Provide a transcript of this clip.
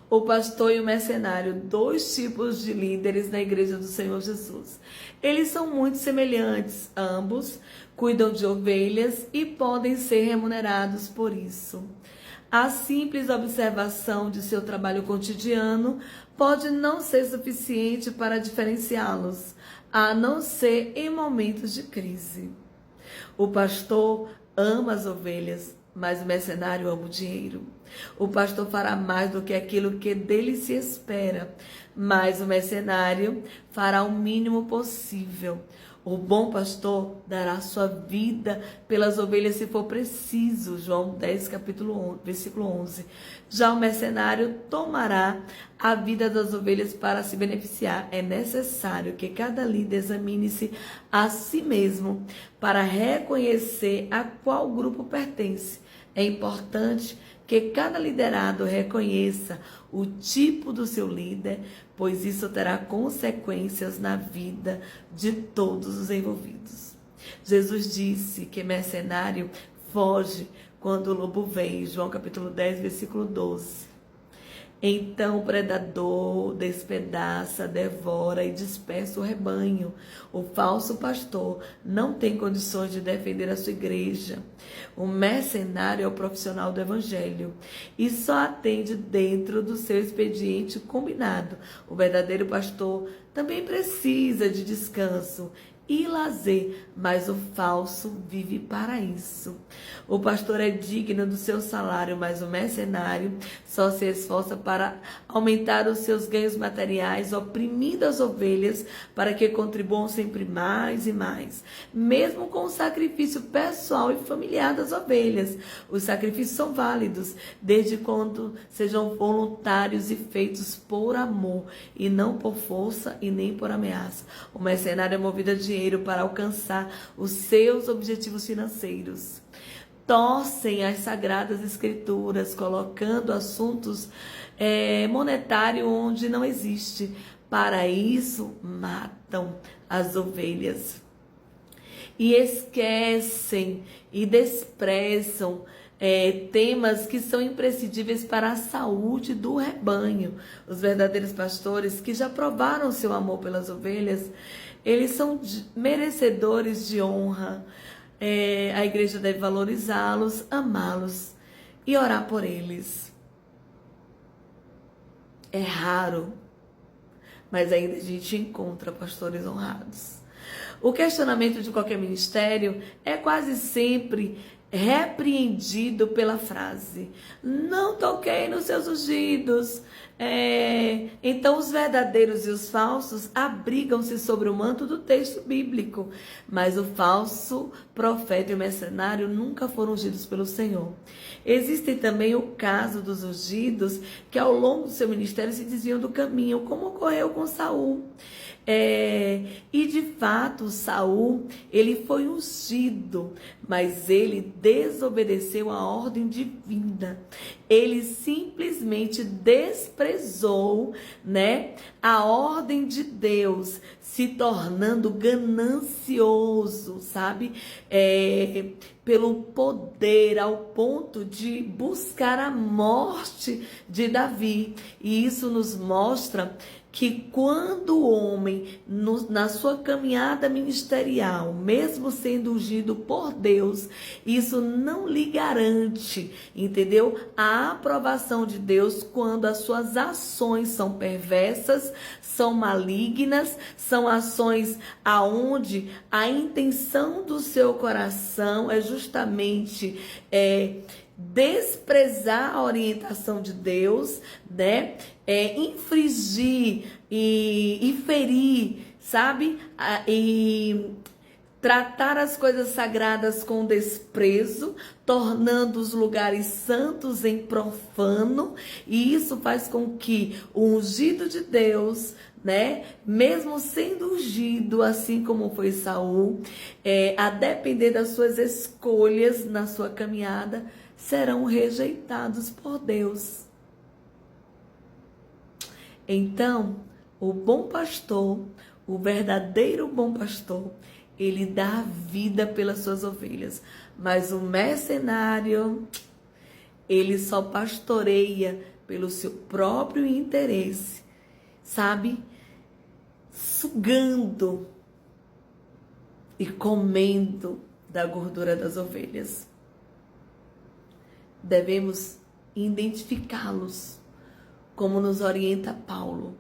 O pastor e o mercenário, dois tipos de líderes na igreja do Senhor Jesus. Eles são muito semelhantes, ambos cuidam de ovelhas e podem ser remunerados por isso. A simples observação de seu trabalho cotidiano pode não ser suficiente para diferenciá-los, a não ser em momentos de crise. O pastor ama as ovelhas, mas o mercenário ama o dinheiro. O pastor fará mais do que aquilo que dele se espera, mas o mercenário fará o mínimo possível. O bom pastor dará sua vida pelas ovelhas se for preciso. João 10, versículo 11. Já o mercenário tomará a vida das ovelhas para se beneficiar. É necessário que cada líder examine-se a si mesmo para reconhecer a qual grupo pertence. É importante que cada liderado reconheça o tipo do seu líder, pois isso terá consequências na vida de todos os envolvidos. Jesus disse que mercenário foge quando o lobo vem, João capítulo 10, versículo 12. Então o predador despedaça, devora e dispersa o rebanho. O falso pastor não tem condições de defender a sua igreja. O mercenário é o profissional do evangelho e só atende dentro do seu expediente combinado. O verdadeiro pastor também precisa de descanso e lazer, mas o falso vive para isso. O pastor é digno do seu salário, mas o mercenário só se esforça para aumentar os seus ganhos materiais, oprimindo as ovelhas para que contribuam sempre mais e mais, mesmo com o sacrifício pessoal e familiar das ovelhas. Os sacrifícios são válidos, desde quando sejam voluntários e feitos por amor, e não por força e nem por ameaça. O mercenário é movido a dinheiro para alcançar os seus objetivos financeiros. Torcem as sagradas escrituras, colocando assuntos monetários onde não existe. Para isso, matam as ovelhas. E esquecem e desprezam temas que são imprescindíveis para a saúde do rebanho. Os verdadeiros pastores que já provaram seu amor pelas ovelhas, eles são merecedores de honra. A igreja deve valorizá-los, amá-los e orar por eles. É raro, mas ainda a gente encontra pastores honrados. O questionamento de qualquer ministério é quase sempre repreendido pela frase: não toquei nos seus ungidos. Então os verdadeiros e os falsos abrigam-se sobre o manto do texto bíblico, mas o falso profeta e o mercenário nunca foram ungidos pelo Senhor. Existe também o caso dos ungidos que ao longo do seu ministério se desviam do caminho, como ocorreu com Saul. E de fato Saul, ele foi ungido, mas ele desobedeceu a ordem divina. Ele simplesmente desprezou, a ordem de Deus, se tornando ganancioso, sabe? Pelo poder, ao ponto de buscar a morte de Davi. E isso nos mostra que quando o homem, na sua caminhada ministerial, mesmo sendo ungido por Deus, isso não lhe garante, entendeu? A aprovação de Deus quando as suas ações são perversas, são malignas, são ações aonde a intenção do seu coração é justamente desprezar a orientação de Deus, infringir e ferir, sabe? E tratar as coisas sagradas com desprezo, tornando os lugares santos em profano, e isso faz com que o ungido de Deus, mesmo sendo ungido, assim como foi Saul, a depender das suas escolhas na sua caminhada, serão rejeitados por Deus. Então, o bom pastor, o verdadeiro bom pastor, ele dá a vida pelas suas ovelhas. Mas o mercenário, ele só pastoreia pelo seu próprio interesse, sabe? Sugando e comendo da gordura das ovelhas. Devemos identificá-los, como nos orienta Paulo,